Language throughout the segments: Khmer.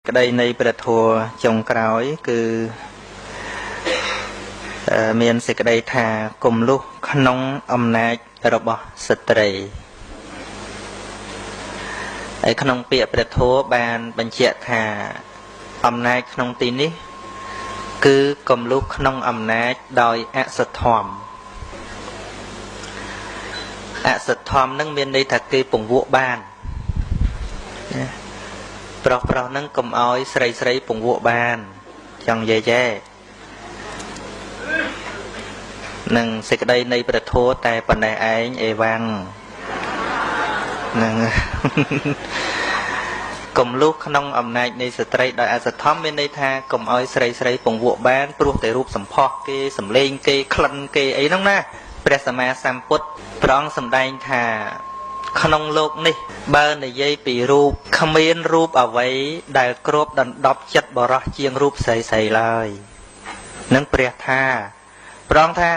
ក្តីនៃព្រះធម៌ចុងក្រោយគឺមានសេចក្តីថាគំលុះក្នុងអំណាចរបស់ស្ត្រីហើយក្នុងពាក្យព្រះធម៌បានបញ្ជាក់ថាអំណាចក្នុងទីនេះគឺគំលុះក្នុងអំណាចដោយអសទ្ធម្មអសទ្ធម្មនឹងមានន័យថាគេពង្វក់បានប្រុសនឹងកុំឲ្យស្រីពង្វក់បានចង់និយាយទេនឹងសេចក្តីនៃព្រះធម៌តែប៉ុណ្ណេះឯងអេវ៉ាំងនឹងកុំលុះក្នុងអំណាចនៃស្ត្រីដោយអសទ្ធម្មមានន័យថាកុំឲ្យស្រីពង្វក់បានព្រោះតែរូបសម្ផស្សគេសម្លេងគេក្លិនគេអីហ្នឹងណាព្រះសម្មាសម្ពុទ្ធព្រះអង្គសម្ដែងថាក្នុងโลกនេះបើនិយាយពីរូបគ្មានរូបអ្វីដែលគ្របដណ្ដប់ចិត្តបរោះជាងរូបស្រីឡើយនឹងព្រះថាព្រះអង្គថា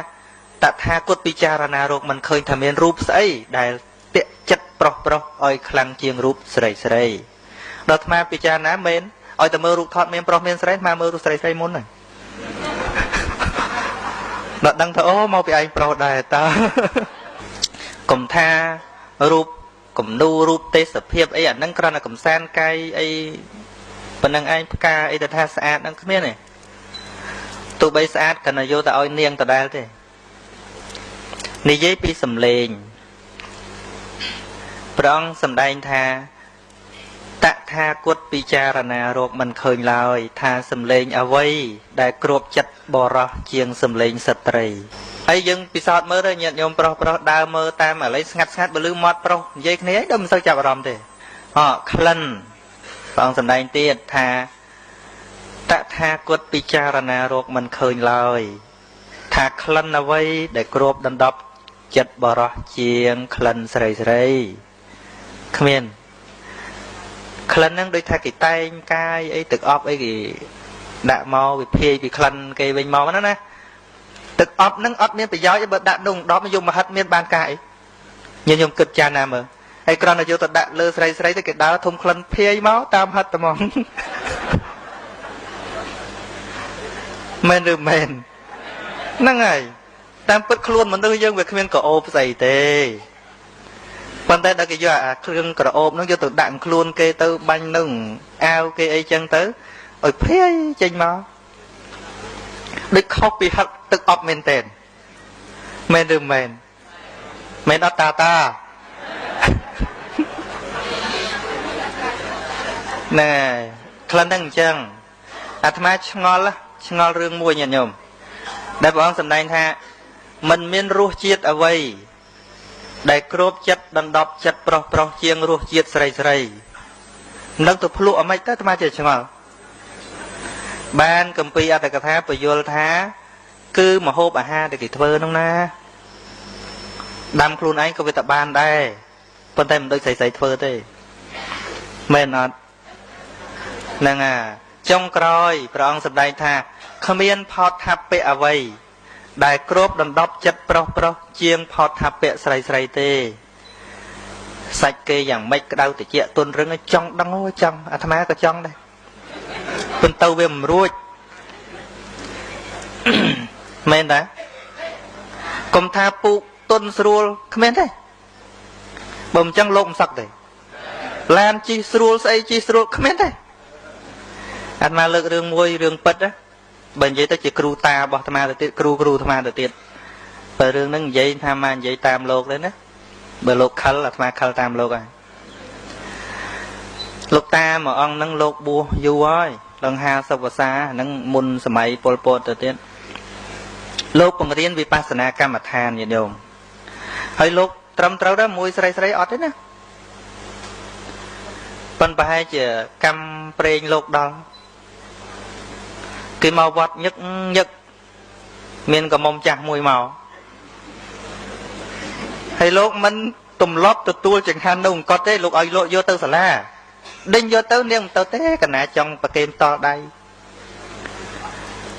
តថាគតពិចារណារកមិនឃើញថាមានរូបស្អីដែលទាក់ចិត្តប្រុសឲ្យខ្លាំងជាងរូបស្រីដល់អាត្មាពិចារណាមែនឲ្យតែមើលរូបថតមានប្រុសមានស្រីអាត្មាមើលរូបស្រីមុនហ្នឹងដល់ដឹងថាអូមកពីឯងប្រុសដែរតើកុំថារូបគំនូរូបទេសភាពអីអាហ្នឹងគ្រាន់តែកំសាន្តកាយអីប៉ុណ្ណឹងឯងផ្កាអីទៅថាស្អាតហ្នឹងគ្មានទេទោះបីស្អាតក៏យកទៅឲ្យនាងដដែលទេនិយាយពីសំឡេងព្រះអង្គសម្ដែងថាតថាគតពិចារណារកមិនឃើញឡើយថាសំឡេងអ្វីដែលគ្របចិត្តបរោះជាងសំឡេងស្ត្រីហើយយើងពិសោធន៍មើលទៅញាតិញោមប្រុសដើរមើលតាមឥឡូវស្ងាត់បើលឺមាត់ប្រុសនិយាយគ្នាដល់មិនសូវចាប់អារម្មណ៍ទេក្លិនព្រះអង្គសម្ដែងទៀតថាតថាគតពិចារណារកមិនឃើញឡើយថាក្លិនអ្វីដែលគ្របដណ្ដប់ចិត្តបរោះជាងក្លិនស្រីគ្មានក្លិនហ្នឹងដូចថាគេតែងកាយអីទឹកអប់អីគេដាក់មកវិភាយពីក្លិនគេវិញមកហ្នឹងណាទឹកអប់ហ្នឹងអត់មានប្រយោជន៍ទេបើដាក់ដងដប់យកមកហិតមានបានការអីញញុំគិតចាណាមើលហើយគ្រាន់តែយកទៅដាក់លើស្រីទៅគេដើរធំក្លិនភាយមកតាមហិតតែមកមែនឬមែនហ្នឹងហើយតាមពិតខ្លួនមនុស្សយើងវាគ្មានក្រអូបស្អីទេប៉ុន្តែដល់គេយកអាគ្រឿងក្រអូបហ្នឹងយកទៅដាក់ខ្លួនគេទៅបាញ់នឹងអាវគេអីចឹងទៅឲ្យភាយចេញមកដូចខុសពីហឹកទឹកអប់មែនតើមែនឬមែនមែនអត់តាណែក្លិនហ្នឹងអញ្ចឹងអាត្មាឆ្ងល់រឿងមួយញាតិញោមដែលព្រះអង្គសម្ដែងថាមិនមានរសជាតិអ្វីដែលគ្របចិត្តដណ្ដប់ចិត្តប្រុសជាងរសជាតិស្រីនឹងទៅភ្លក់អីមិនទៅអាត្មាចេះឆ្ងល់បានគម្ពីរអត្តកថាពយល់ថាគឺម្ហូបអាហារដែលគេធ្វើហ្នឹងណាដាំខ្លួនឯងក៏វាតបានដែរប៉ុន្តែមិនដូចស្រីធ្វើទេមែនអត់ហ្នឹងចុងក្រោយព្រះអង្គសម្ដែងថាគ្មានផោតថាពៈអ្វីដែលគ្របដណ្ដប់ចិត្តប្រុសជាងផោតថាពៈស្រីទេសាច់គេយ៉ាងម៉េចក្តៅតិចទន់រឹងចង់ដឹងចង់អាត្មាក៏ចង់ដែរប៉ុន្តែវាមិនរួចមែនតាកុំថាពូកទន់ស្រួលគ្មានទេបើមិនចឹងលោកមិនសឹកទេឡានជិះស្រួលស្អីជិះស្រួលគ្មានទេអាត្មាលើករឿងមួយរឿងពិតណាបើនិយាយទៅជាគ្រូតារបស់អាត្មាទៅទៀតគ្រូអាត្មាទៅទៀតបើរឿងហ្នឹងនិយាយថាមកនិយាយតាមលោកទេណាបើលោកខលអាត្មាខលតាមលោកហើយលោកតាមួយអង្គហ្នឹងលោកបួសយូរហើយដល់50វស្សាហ្នឹងមុនសម័យប៉ុលពតទៅទៀតលោកបង្រៀនវិបស្សនាកម្មដ្ឋានញាតិញោមហើយលោកត្រឹមត្រូវដែរមួយស្រីអត់ទេណាប៉ុន្តែប្រហែលជាកម្មប្រេងលោកដល់គេមកវត្តញឹកមានកំមុំចាស់មួយមកហើយលោកមិនទម្លាប់ទទួលចង្ហាន់នៅអង្គត់ទេលោកឲ្យលោកយកទៅសាលាដេញយកទៅនាងមិនទៅទេកណាចង់ប្រគេនតដៃ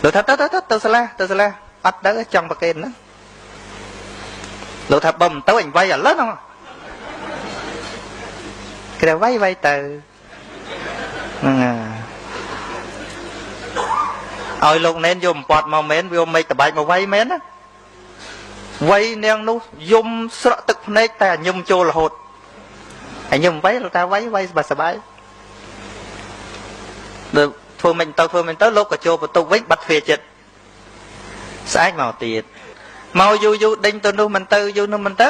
លោកថាទៅសាលាអត់ទៅចង់ប្រគេនហ្នឹងលោកថាបើមិនទៅអញវាយឥឡូវហ្នឹងគេវាយទៅហ្នឹង ឲ្យលោកណែនយកបំពត់មកមែនវាមិនតបែកមកវៃមែនណាវៃនាងនោះយំស្រក់ទឹកភ្នែកតែញឹមចូលរហូតហើយញឹមវៃលោកតាវៃសบายទៅធ្វើមិនទៅលោកក៏ចូលបន្ទប់វិញបាត់ទ្វារចិត្តស្អែកមកទៀតមកយូរដេញទៅនោះមិនទៅយូរនោះមិនទៅ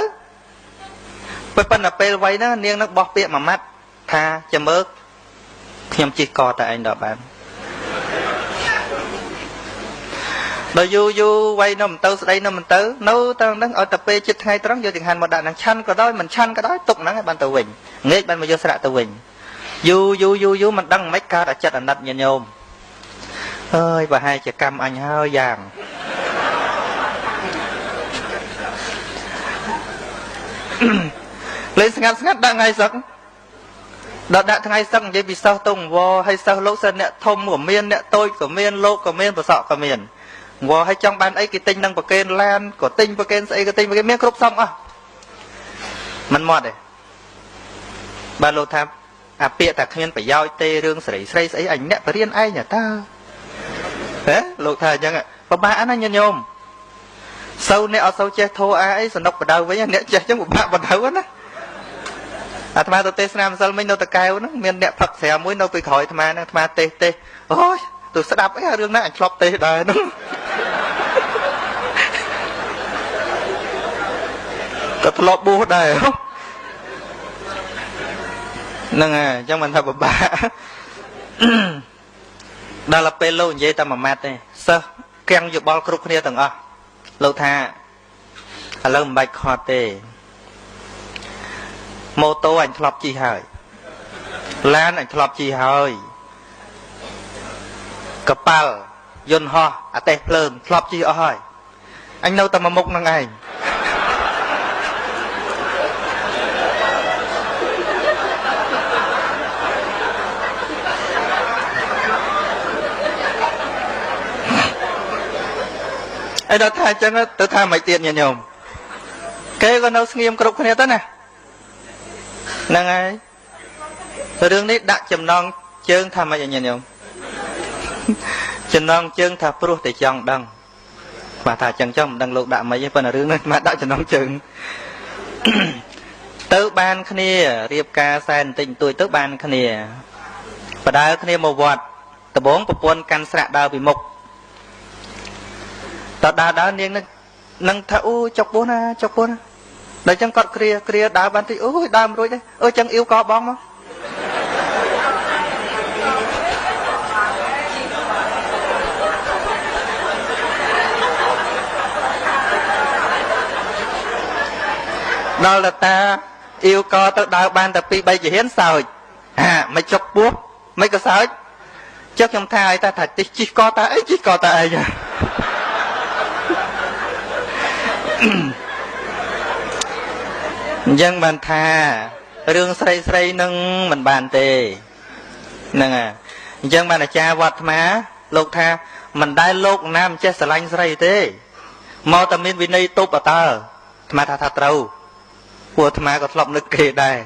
ប៉ុន្តែពេលវ័យហ្នឹងនាងនឹងបោះពាក្យមួយម៉ាត់ថាចាំមើលខ្ញុំជិះកតែឯងដល់បានដល់យូរវ័យនោះមិនទៅស្ដីនោះមិនទៅនៅទៅហ្នឹងឲ្យតែពេលចិត្តថ្ងៃត្រង់យកចង្ហាន់មកដាក់នឹងឆាន់ក៏ដោយមិនឆាន់ក៏ដោយទុកហ្នឹងឲ្យបានទៅវិញងាកបានមកយកស្រាក់ទៅវិញយូរមិនដឹងមិនកើតអាចិតអាណិតញាតិញោមអើយប្រហែលជាកម្មអញហើយយ៉ាងលេងស្ងាត់ដាក់ថ្ងៃសឹកដល់ដាក់ថ្ងៃសឹកនិយាយពីសិស្សតុងវហើយសិស្សលោកសិស្សអ្នកធំក៏មានអ្នកតូចក៏មានលោកក៏មានប្រសក់ក៏មានវហើយចង់បានអីគេទិញនឹងប្រកេនឡានក៏ទិញប្រកេនស្អីក៏ទិញប្រកេនមានគ្រប់សងអស់មិនមកទេបាទលោកថាអាពាក្យតែគ្មានប្រយោជន៍ទេរឿងស្រីស្អីអញអ្នកបរៀនឯងតើហ៎លោកថាអញ្ចឹងពិបាកណាស់ញាតិញោមសូវអ្នកអត់សូវចេះធោអាអីសនុកបដៅវិញអ្នកចេះអញ្ចឹងពិបាកបដៅណាអាត្មាទៅទេសនាម្សិលមិញនៅតកែវហ្នឹងមានអ្នកផឹកស្រាមួយនៅពីក្រោយអាត្មាហ្នឹងអាត្មាទេសអូយទៅស្ដាប់អីរឿងហ្នឹងអញធ្លាប់ទេសដែរហ្នឹងក៏ធ្លាប់បួសដែរហ្នឹងហើយអញ្ចឹងមិនថាពិបាកដល់ពេលលោកនិយាយតែមួយម៉ាត់ទេសិស្សកៀងយោបល់គ្រប់គ្នាទាំងអស់លោកថាឥឡូវមិនបាច់ខត់ទេម៉ូតូអញធ្លាប់ជិះហើយឡានអញធ្លាប់ជិះហើយកប៉ាល់យន្តហោះអាទេសភ្លើងធ្លាប់ជិះអស់ហើយអញនៅតែមួយមុខនឹងឯងឯដល់ថាអញ្ចឹងទៅថាមិនទៀតញាតិញោមគេក៏នៅស្ងៀមគ្រប់គ្នាទៅណាហ្នឹងហើយរឿងនេះដាក់ចំណងជើងថាមិនអញ្ញញោមចំណងជើងថាព្រោះតែចង់ដឹងបាទថាអញ្ចឹងមិនដឹងលោកដាក់មិនទេប៉ុន្តែរឿងនេះមកដាក់ចំណងជើងទៅបានគ្នារៀបការសែនបន្តិចបន្តួចទៅបានគ្នាបដើគ្នាមកវត្តដំបងប្រពន្ធកាន់ស្រាក់ដើរពីមុខតដើរនាងនឹងថាអូចុកពោះណាដល់ចឹងគាត់គ្រាដើរបានតិចអូយដើរមិនរួចទេអើចឹងអ៊ីវក៏បងមកដល់តាអ៊ីវក៏ទៅដើរបានតែ2 3ជាហ៊ានសើចមិនចុកពោះមិនក៏សើចចុះខ្ញុំថាឲ្យថាតិចជិះក៏តាអីជិះក៏តាអីអញ្ចឹងបានថារឿងស្រីនឹងមិនបានទេហ្នឹងហើយអញ្ចឹងបានអាចារ្យវត្តអាត្មាលោកថាមិនដែលលោកណាមិនចេះស្រឡាញ់ស្រីទេមកតែមានវិន័យទប់អតើអាត្មាថាត្រូវពួកអាត្មាក៏ធ្លាប់នឹកគេដែរ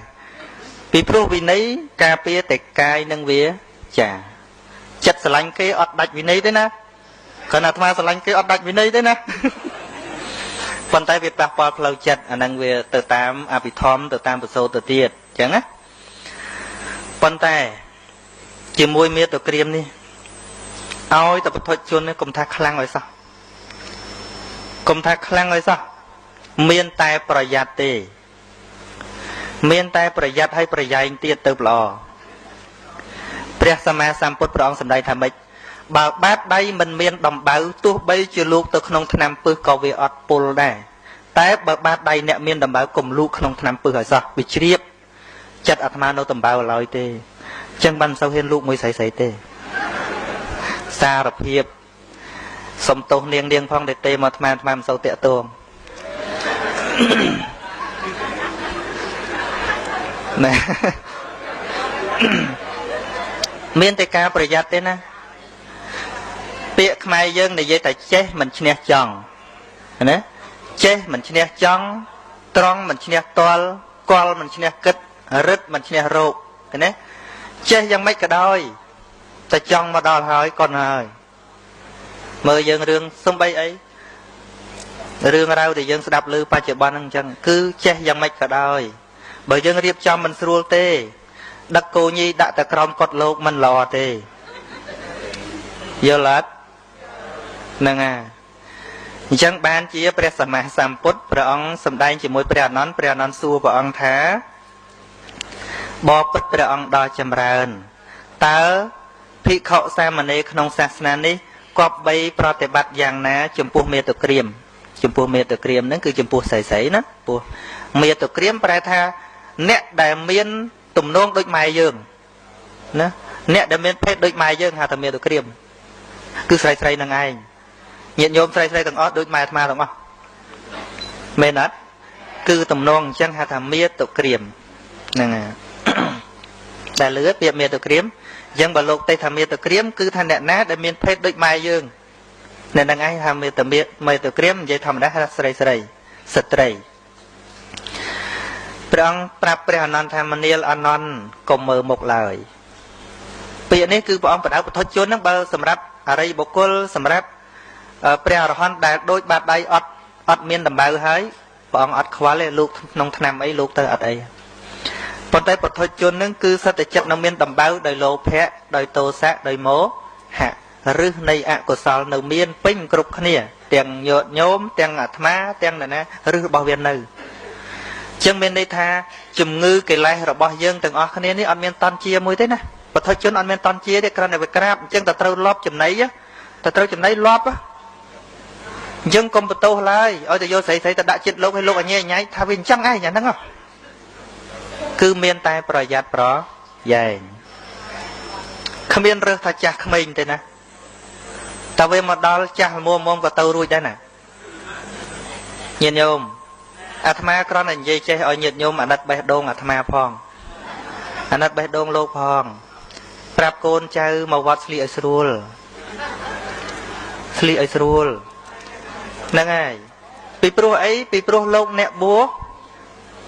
ពីព្រោះវិន័យការពារតែកាយនិងវាចាចិត្តស្រឡាញ់គេអត់ដាច់វិន័យទេណាគ្រាន់តែអាត្មាស្រឡាញ់គេអត់ដាច់វិន័យទេណាប៉ុន្តែវាប៉ះពាល់ផ្លូវចិត្តអាហ្នឹងវាទៅតាមអភិធម្មទៅតាមប្រសូតទៅទៀតអញ្ចឹងណាប៉ុន្តែជាមួយមេត្តាក្រៀមនេះឲ្យតែពុទ្ធជននេះកុំថាខ្លាំងឲ្យសោះមានតែប្រយ័ត្នទេមានតែប្រយ័ត្នឲ្យប្រយែងទៀតទៅល្អព្រះសម្មាសម្ពុទ្ធព្រះអង្គសម្ដែងថាម៉េចបើបាតដៃមិនមានដំបៅទោះបីជាលោកទៅក្នុងឆ្នាំពឹសក៏វាអត់ពុលដែរតែបើបាតដៃអ្នកមានដំបៅកុំលូកក្នុងឆ្នាំពឹសឲ្យសោះវាជ្រាបចិត្តអាត្មានៅដំបៅឡើយទេអញ្ចឹងបានមិនសូវហ៊ានលូកមួយស្រីទេសារភាពសំទោសនាងផងទេមកអាត្មាមិនសូវតាក់ទងណែមានតែការប្រយ័ត្នទេណាពាក្យខ្មែរយើងនិយាយតែចេះមិនឈ្នះចង់ណាចេះមិនឈ្នះចង់ត្រង់មិនឈ្នះតល់កល់មិនឈ្នះគិតរឹតមិនឈ្នះរោគឃើញទេចេះយ៉ាងម៉េចក៏ដោយតែចង់មកដល់ហើយក៏ហើយ មើលយើងរឿងសំបីអីរឿងរ៉ាវដែលយើងស្ដាប់ឮបច្ចុប្បន្នហ្នឹងអញ្ចឹងគឺចេះយ៉ាងម៉េចក៏ដោយបើយើងរៀបចំមិនស្រួលទេដឹកគោញីដាក់តែក្រោមកត់លោកមិនល្អទេយល់អត់ហ្នឹងហើយអញ្ចឹងបានជាព្រះសម្មាសម្ពុទ្ធព្រះអង្គសម្ដែងជាមួយព្រះអនន្តព្រះអនន្តសួរព្រះអង្គថាបបិទ្ធព្រះអង្គដ៏ចម្រើនតើភិក្ខុសាមណេរក្នុងសាសនានេះគប្បីប្រតិបត្តិយ៉ាងណាចំពោះមេតុក្រាមចំពោះមេតុក្រាមហ្នឹងគឺចំពោះស្រីៗណាពោះមេតុក្រាមប្រែថាអ្នកដែលមានទំនងដូចម៉ែយើងណាអ្នកដែលមានភេទដូចម៉ែយើងហៅថាមេតុក្រាមគឺស្រីៗហ្នឹងឯងញាតិញោមស្រីៗទាំងអស់ដូចម៉ែអាត្មាទាំងអស់មែនអត់គឺទំនងអញ្ចឹងហៅថាមេតុក្រាមហ្នឹងហើយតែលឺពាក្យមេតុក្រាមអញ្ចឹងបើលោកទេថាមេតុក្រាមគឺថាអ្នកណាដែលមានភេទដូចម៉ែយើងអ្នកហ្នឹងឯងថាមេតុក្រាមនិយាយធម្មតាថាស្រីស្ត្រីព្រះអង្គប្រាប់ព្រះអនន្តថាមនាលអនន្តកុំមើលមុខឡើយពាក្យនេះគឺព្រះអង្គបដៅពុទ្ធជនហ្នឹងបើសម្រាប់អរិយបុគ្គលសម្រាប់ព្រះអរហន្តដែលដូចបាតដៃអត់មានដំបៅហើយព្រះអង្គអត់ខ្វល់ទេលោកក្នុងឆ្នាំអីលោកទៅអត់អីប៉ុន្តែពុទ្ធជនហ្នឹងគឺសត្វចិត្តនៅមានដំបៅដោយលោភៈដោយទោសៈដោយមោហៈរឹសនៃអកុសលនៅមានពេញគ្រប់គ្នាទាំងញាតិញោមទាំងអាត្មាទាំងអ្នកណារឹសរបស់វានៅចឹងមានន័យថាជំងឺកិលេសរបស់យើងទាំងអស់គ្នានេះអត់មានតន់ជាមួយទេណាពុទ្ធជនអត់មានតន់ជាទេគ្រាន់តែវាក្រាបអញ្ចឹងតែត្រូវលបចំណៃតែត្រូវចំណៃលបអញ្ចឹងកុំបន្ទោសឡើយឲ្យតែយកស្រីទៅដាក់ចិត្តលោកឲ្យលោកអញ្ញែញ៉ៃថាវាអញ្ចឹងឯងអាហ្នឹងគឺមានតែប្រយ័ត្នប្រយែងគ្មានរើសថាចាស់ក្មេងទេណាតែវាមកដល់ចាស់មុំក៏ទៅរួចដែរណាញាតិញោមអាត្មាគ្រាន់តែនិយាយចេះឲ្យញាតិញោមអាណិតបេះដូងអាត្មាផងអាណិតបេះដូងលោកផងប្រាប់កូនចៅមកវត្តស្លៀកឲ្យស្រួលហ្នឹងហើយពីព្រោះអីពីព្រោះលោកអ្នកបួស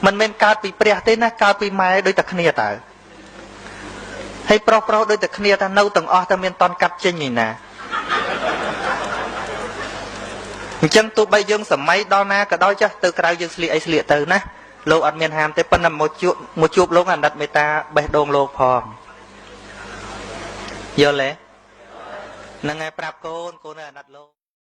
មិនមែនកើតពីព្រះទេណាកើតពីម៉ែដូចតែគ្នាតើហើយប្រុសដូចតែគ្នាថានៅទាំងអស់តែមានតន់កាត់ចេញឯណាអញ្ចឹងទោះបីយើងសម័យដល់ណាក៏ដោយចាស់ទៅក្រៅយើងស្លៀកអីស្លៀកទៅណាលោកអត់មានហាមទេប៉ុន្តែមកជួបលោកអាណិតមេត្តាបេះដូងលោកផងយល់ទេហ្នឹងហើយប្រាប់កូនអាណិតលោក